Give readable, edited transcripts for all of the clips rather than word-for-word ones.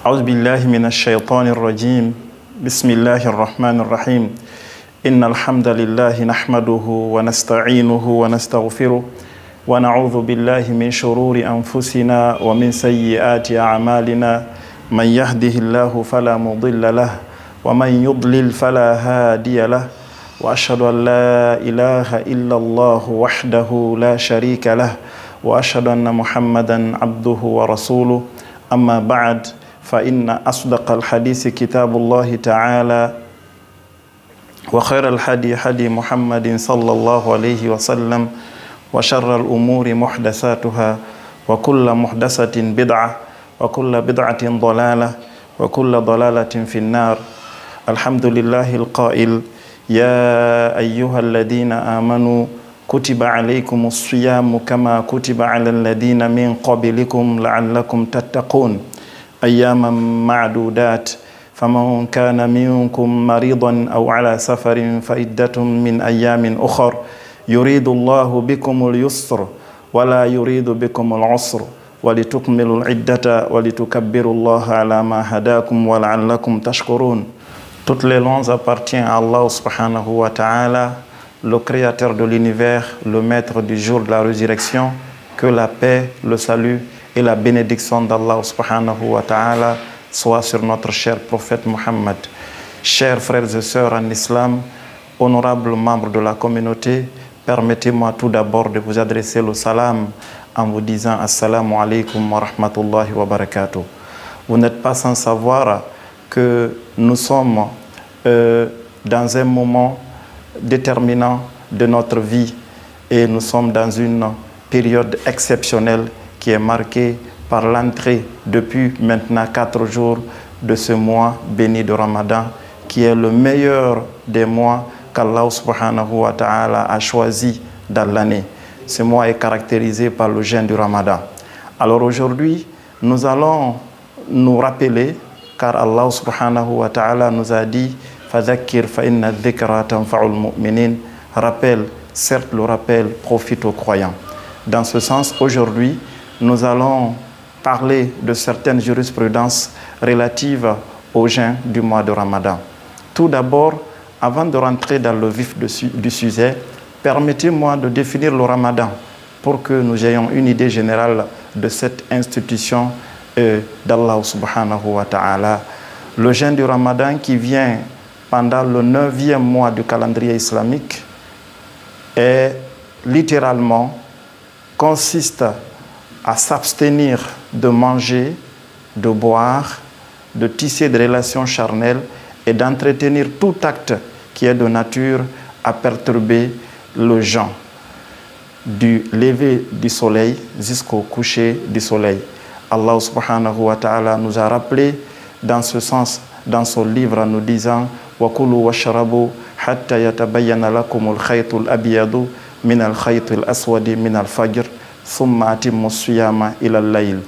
أعوذ بالله من الشيطان الرجيم بسم الله الرحمن الرحيم إن الحمد لله نحمده ونستعينه ونستغفره ونعوذ بالله من شرور أنفسنا ومن سيئات أعمالنا من يهده الله فلا مضل له ومن يضلل فلا هادي له وأشهد أن لا إله إلا الله وحده لا شريك له وأشهد أن محمدا عبده ورسوله أما بعد فإن أصدق الحديث كتاب الله تعالى وخير الحدي حدي محمد صلى الله عليه وسلم وشر الأمور محدثاتها وكل محدثة بدعة وكل بدعة ضلالة وكل ضلالة في النار. الحمد لله القائل يا أيها الذين آمنوا كتب عليكم الصيام كما كتب على الذين من قبلكم لعلكم تتقون أياما معدودات فمن كان منكم مريضا أو على سفر فعدة من أيام أخر يريد الله بكم اليسر ولا يريد بكم العسر ولتكملوا العدة ولتكبروا الله على ما هداكم ولعلكم تشكرون. Toutes les louanges appartiennent à Allah subhanahu wa ta'ala, le créateur de l'univers, le maître du jour de la résurrection. Que la paix, le salut et la bénédiction d'Allah subhanahu wa ta'ala soient sur notre cher prophète Muhammad. Chers frères et sœurs en islam, honorables membres de la communauté, permettez-moi tout d'abord de vous adresser le salam en vous disant assalamu alaikum wa rahmatullahi wa barakatuh. Vous n'êtes pas sans savoir que nous sommes dans un moment déterminant de notre vie et nous sommes dans une période exceptionnelle qui est marquée par l'entrée depuis maintenant 4 jours de ce mois béni de Ramadan qui est le meilleur des mois qu'Allah subhanahu wa ta'ala a choisi dans l'année. Ce mois est caractérisé par le jeûne du Ramadan. Alors aujourd'hui, nous allons nous rappeler, car Allah subhanahu wa ta'ala nous a dit فَذَكِّرْ فَإِنَّ الذِّكْرَ تَنْفَعُ الْمُؤْمِنِينَ. Rappel, certes le rappel profite aux croyants. Dans ce sens, aujourd'hui, nous allons parler de certaines jurisprudences relatives au jeûne du mois de Ramadan. Tout d'abord, avant de rentrer dans le vif du sujet, permettez-moi de définir le Ramadan pour que nous ayons une idée générale de cette institution d'Allah subhanahu wa ta'ala. Le jeûne du Ramadan qui vient pendant le 9e mois du calendrier islamique est littéralement consiste à s'abstenir de manger, de boire, de tisser des relations charnelles et d'entretenir tout acte qui est de nature à perturber le jeûne du lever du soleil jusqu'au coucher du soleil. Allah subhanahu wa ta'ala nous a rappelé dans ce sens dans son livre en nous disant وَكُلُوا وَاشْرَبُوا حَتَّى يَتَبَيَّنَ لَكُمُ الْخَيْطُ الْأَبْيَضُ مِنَ الْخَيْطِ الْأَسْوَدِ مِنَ الْفَجْرِ ثُمَّ أَتِمُّوا الصِّيَامَ إِلَى اللَّيْلِ.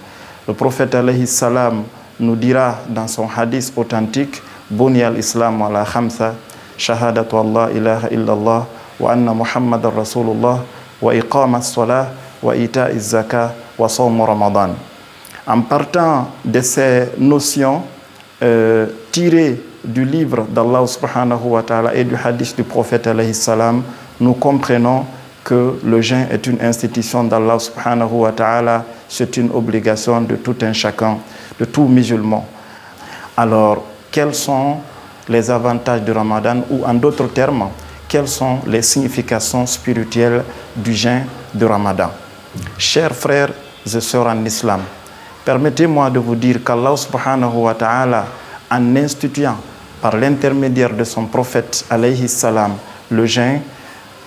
Le prophète alayhi salam nous dira dans son hadith authentique بُنِيَ الْإِسْلَامُ عَلَى خَمْسَةٍ شَهَادَةُ اللَّهِ إِلَهَ إِلَّا اللَّهِ وَأَنَّ مُحَمَّدًا رَسُولُ اللَّهِ وَإِقَامَ الصَّلَاةِ وَإِيتَاءِ الزَّكَاةِ وَصَوْمُ رَمَضَانَ. En partant de ces notions tirées du livre d'Allah subhanahu wa ta'ala et du hadith du prophète alayhi salam, nous comprenons que le jeûne est une institution d'Allah subhanahu wa ta'ala, c'est une obligation de tout un chacun, de tout musulman. Alors, quels sont les avantages du Ramadan ou en d'autres termes, quelles sont les significations spirituelles du jeûne du Ramadan? Chers frères et sœurs en islam, permettez-moi de vous dire qu'Allah subhanahu wa ta'ala, en instituant par l'intermédiaire de son prophète alayhi salam le jeûne,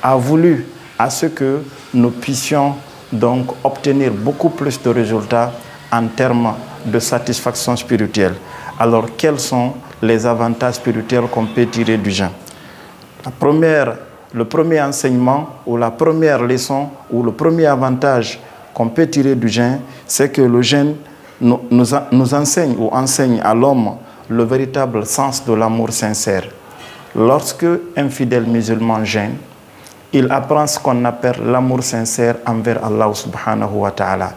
a voulu à ce que nous puissions donc obtenir beaucoup plus de résultats en termes de satisfaction spirituelle. Alors quels sont les avantages spirituels qu'on peut tirer du jeûne? Le premier enseignement ou la première leçon ou le premier avantage qu'on peut tirer du jeûne, c'est que le jeûne nous enseigne ou enseigne à l'homme le véritable sens de l'amour sincère. Lorsque un fidèle musulman jeûne, il apprend ce qu'on appelle l'amour sincère envers Allah subhanahu wa ta'ala.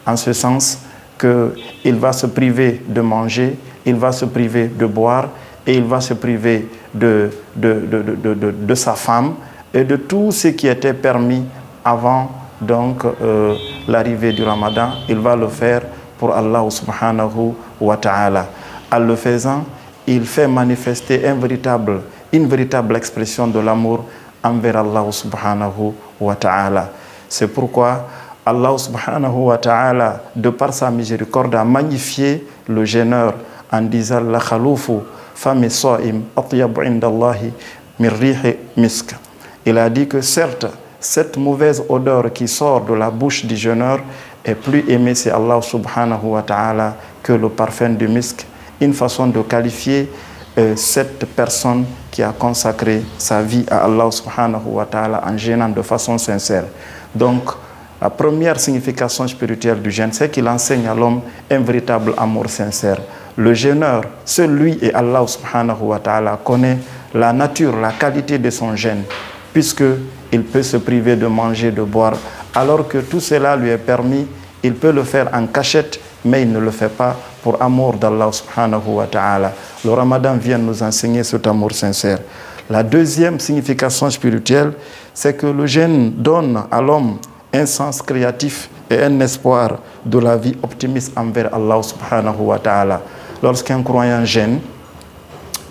En ce sens, qu'il va se priver de manger, il va se priver de boire et il va se priver de sa femme et de tout ce qui était permis avant donc l'arrivée du Ramadan. Il va le faire pour Allah subhanahu wa ta'ala. En le faisant, il fait manifester une véritable expression de l'amour envers Allah subhanahu wa ta'ala. C'est pourquoi Allah subhanahu wa ta'ala, de par sa miséricorde, a magnifié le jeûneur en disant la khaloufu fami sa'im atyabu indallahi min rihi misk. Il a dit que certes, cette mauvaise odeur qui sort de la bouche du jeûneur est plus aimée chez Allah subhanahu wa ta'ala que le parfum du misk. Une façon de qualifier cette personne qui a consacré sa vie à Allah subhanahu wa ta'ala en jeûnant de façon sincère. Donc, la première signification spirituelle du jeûne, c'est qu'il enseigne à l'homme un véritable amour sincère. Le jeûneur, seul lui et Allah subhanahu wa ta'ala connaît la nature, la qualité de son jeûne, puisqu'il peut se priver de manger, de boire, alors que tout cela lui est permis. Il peut le faire en cachette, mais il ne le fait pas pour amour d'Allah subhanahu wa ta'ala. Le Ramadan vient nous enseigner cet amour sincère. La deuxième signification spirituelle, c'est que le jeûne donne à l'homme un sens créatif et un espoir de la vie optimiste envers Allah subhanahu wa ta'ala. Lorsqu'un croyant jeûne,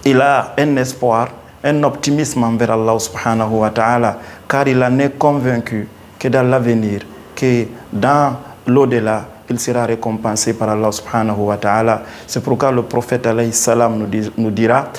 il a un espoir, un optimisme envers Allah subhanahu wa ta'ala, car il en est convaincu que dans l'avenir, que dans l'au-delà, il sera récompensé par Allah subhanahu wa ta'ala. C'est pourquoi le prophète alayhi salam nous dira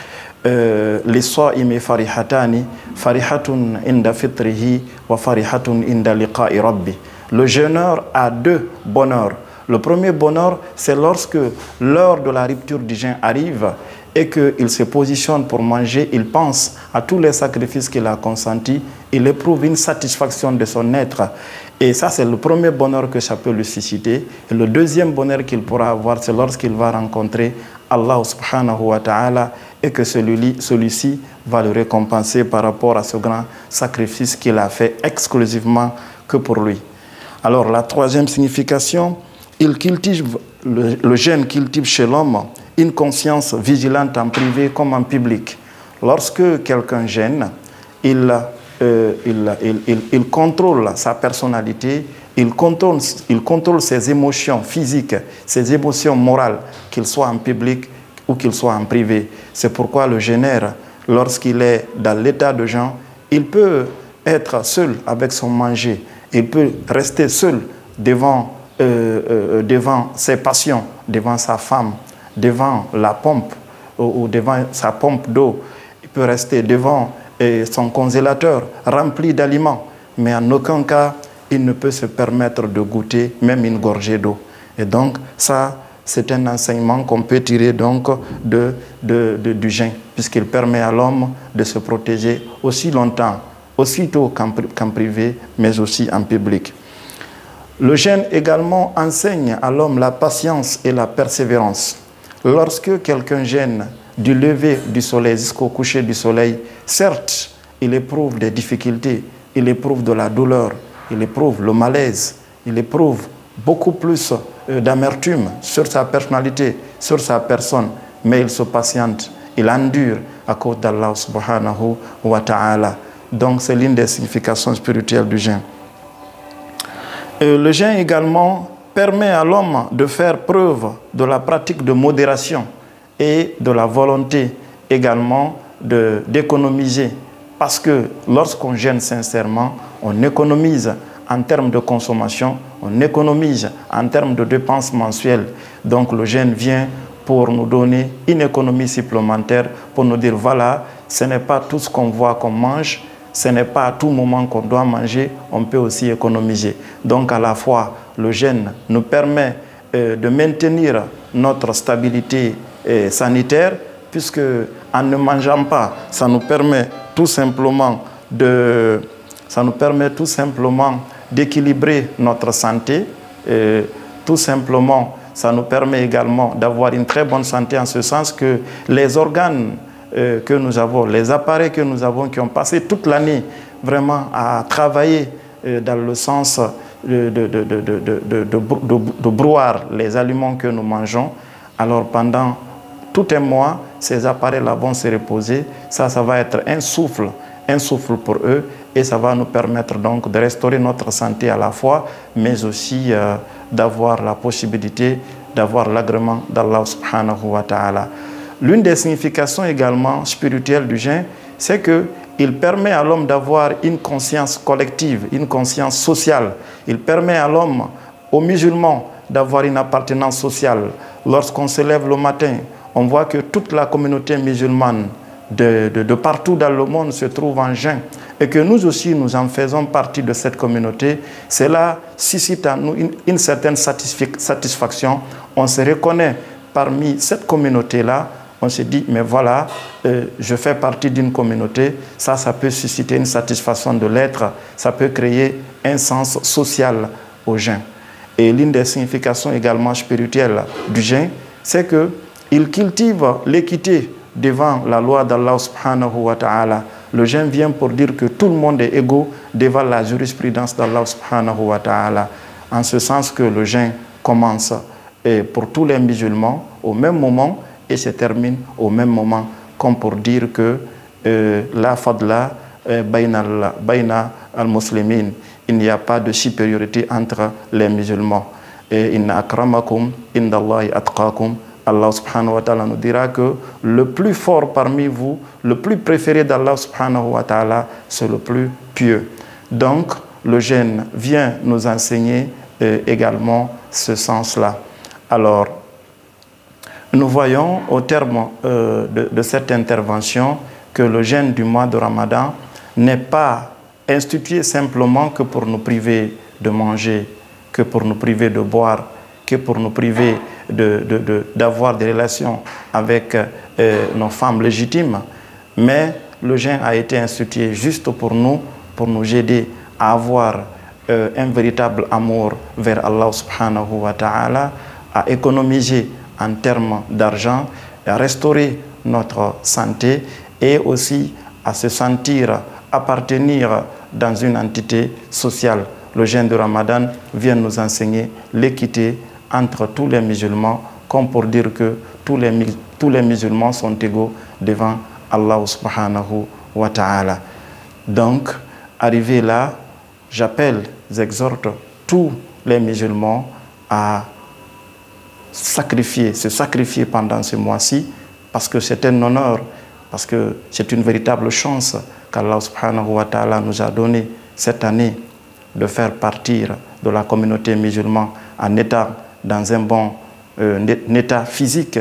les sa'imi farihatani farihatun inda fitrihi wa farihatun inda liqa'i rabbi. Le jeûneur a deux bonheurs. Le premier bonheur, c'est lorsque l'heure de la rupture du jeûne arrive et qu'il se positionne pour manger, il pense à tous les sacrifices qu'il a consentis, il éprouve une satisfaction de son être. Et ça, c'est le premier bonheur que ça peut lui susciter. Et le deuxième bonheur qu'il pourra avoir, c'est lorsqu'il va rencontrer Allah subhanahu wa ta'ala et que celui-ci va le récompenser par rapport à ce grand sacrifice qu'il a fait exclusivement que pour lui. Alors, la troisième signification, le jeûne cultive chez l'homme une conscience vigilante en privé comme en public. Lorsque quelqu'un jeûne, il contrôle sa personnalité, il contrôle ses émotions physiques, ses émotions morales, qu'il soit en public ou qu'il soit en privé. C'est pourquoi le jeûneur, lorsqu'il est dans l'état de jeûne, il peut être seul avec son manger, il peut rester seul devant ses passions, devant sa femme, devant la pompe ou devant sa pompe d'eau. Il peut rester devant son congélateur rempli d'aliments, mais en aucun cas, il ne peut se permettre de goûter même une gorgée d'eau. Et donc, ça, c'est un enseignement qu'on peut tirer donc du jeûne, puisqu'il permet à l'homme de se protéger aussi longtemps, aussitôt qu'en privé, mais aussi en public. Le jeûne également enseigne à l'homme la patience et la persévérance. Lorsque quelqu'un jeûne du lever du soleil jusqu'au coucher du soleil, certes, il éprouve des difficultés, il éprouve de la douleur, il éprouve le malaise, il éprouve beaucoup plus d'amertume sur sa personnalité, sur sa personne, mais il se patiente, il endure à cause d'Allah subhanahu wa ta'ala. Donc c'est l'une des significations spirituelles du jeûne. Le jeûne également permet à l'homme de faire preuve de la pratique de modération et de la volonté également d'économiser. Parce que lorsqu'on jeûne sincèrement, on économise en termes de consommation, on économise en termes de dépenses mensuelles. Donc le jeûne vient pour nous donner une économie supplémentaire, pour nous dire voilà, ce n'est pas tout ce qu'on voit qu'on mange, ce n'est pas à tout moment qu'on doit manger, on peut aussi économiser. Donc à la fois, le jeûne nous permet de maintenir notre stabilité sanitaire, puisque en ne mangeant pas, ça nous permet tout simplement d'équilibrer notre santé. Tout simplement, ça nous permet également d'avoir une très bonne santé en ce sens que les organes que nous avons, les appareils que nous avons, qui ont passé toute l'année vraiment à travailler dans le sens broyer les aliments que nous mangeons, alors pendant tout un mois, ces appareils-là vont se reposer. Ça va être un souffle pour eux, et ça va nous permettre donc de restaurer notre santé à la fois, mais aussi d'avoir la possibilité d'avoir l'agrément d'Allah subhanahu wa ta'ala. L'une des significations également spirituelles du jeûne, c'est qu'il permet à l'homme d'avoir une conscience collective, une conscience sociale. Il permet à l'homme, aux musulmans, d'avoir une appartenance sociale. Lorsqu'on se lève le matin, on voit que toute la communauté musulmane de partout dans le monde se trouve en jeûne, et que nous aussi nous en faisons partie de cette communauté. Cela suscite à nous une certaine satisfaction. On se reconnaît parmi cette communauté-là. On se dit, mais voilà, je fais partie d'une communauté. Ça peut susciter une satisfaction de l'être. Ça peut créer un sens social au jeûne. Et l'une des significations également spirituelles du jeûne, c'est qu'il cultive l'équité devant la loi d'Allah subhanahu wa ta'ala. Le jeûne vient pour dire que tout le monde est égaux devant la jurisprudence d'Allah subhanahu wa ta'ala. En ce sens que le jeûne commence pour tous les musulmans au même moment et se termine au même moment, comme pour dire que la fadla bayna al-muslimin, il n'y a pas de supériorité entre les musulmans. Inna akramakum indallahi atqakum. Allah subhanahu wa ta'ala nous dira que le plus fort parmi vous, le plus préféré d'Allah subhanahu wa ta'ala, c'est le plus pieux. Donc, le jeûne vient nous enseigner également ce sens-là. Alors, nous voyons au terme de cette intervention que le jeûne du mois de Ramadan n'est pas institué simplement que pour nous priver de manger, que pour nous priver de boire, que pour nous priver d'avoir des relations avec nos femmes légitimes, mais le jeûne a été institué juste pour nous aider à avoir un véritable amour vers Allah subhanahu wa ta'ala, à économiser en termes d'argent, à restaurer notre santé et aussi à se sentir appartenir dans une entité sociale. Le jeûne de Ramadan vient nous enseigner l'équité entre tous les musulmans, comme pour dire que tous les musulmans sont égaux devant Allah subhanahu wa ta'ala. Donc, arrivé là, j'exhorte tous les musulmans à se sacrifier pendant ce mois-ci, parce que c'est un honneur, parce que c'est une véritable chance qu'Allah subhanahu wa ta'ala nous a donné cette année de faire partir de la communauté musulmane en état dans un bon état physique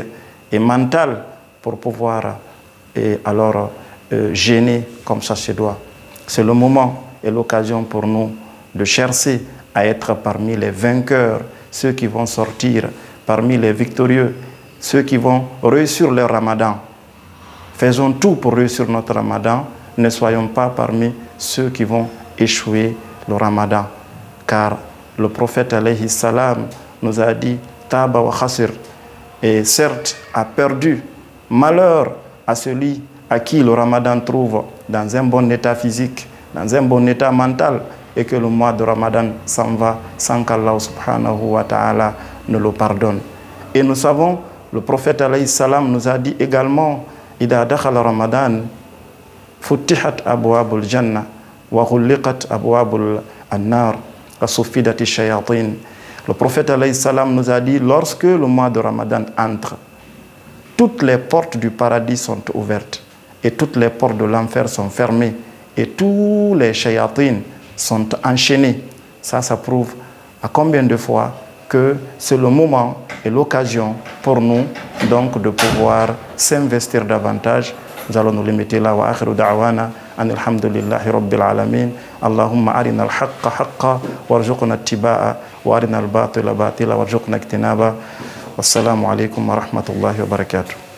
et mental pour pouvoir jeûner comme ça se doit. C'est le moment et l'occasion pour nous de chercher à être parmi les vainqueurs, ceux qui vont sortir parmi les victorieux, ceux qui vont réussir leur Ramadan. Faisons tout pour réussir notre Ramadan. Ne soyons pas parmi ceux qui vont échouer le Ramadan. Car le prophète alayhi salam nous a dit Taba wa khasir, et certes a perdu, malheur à celui à qui le Ramadan trouve dans un bon état physique, dans un bon état mental, et que le mois de Ramadan s'en va sans qu'Allah subhanahu wa ta'ala ne le pardonne. Et nous savons, le prophète alayhi salam nous a dit également Ida dakhala Ramadan futihat abwabul jannah wa ghulliqat abwabul annar wa suffidati shayatin. Le prophète alayhi salam nous a dit, lorsque le mois de Ramadan entre, toutes les portes du paradis sont ouvertes et toutes les portes de l'enfer sont fermées et tous les shayatines sont enchaînés. Ça prouve à combien de fois que c'est le moment et l'occasion pour nous donc de pouvoir s'investir davantage. Nous allons nous limiter là. Wa akhiru da'wana an alhamdulillahi rabbil alamin. Allahumma arina al-haqqa haqqa warzuqna ittiba'a wa arina al-batila batila warzuqna ijtinaba. Wassalamu alaikum wa rahmatullahi wa barakatuh.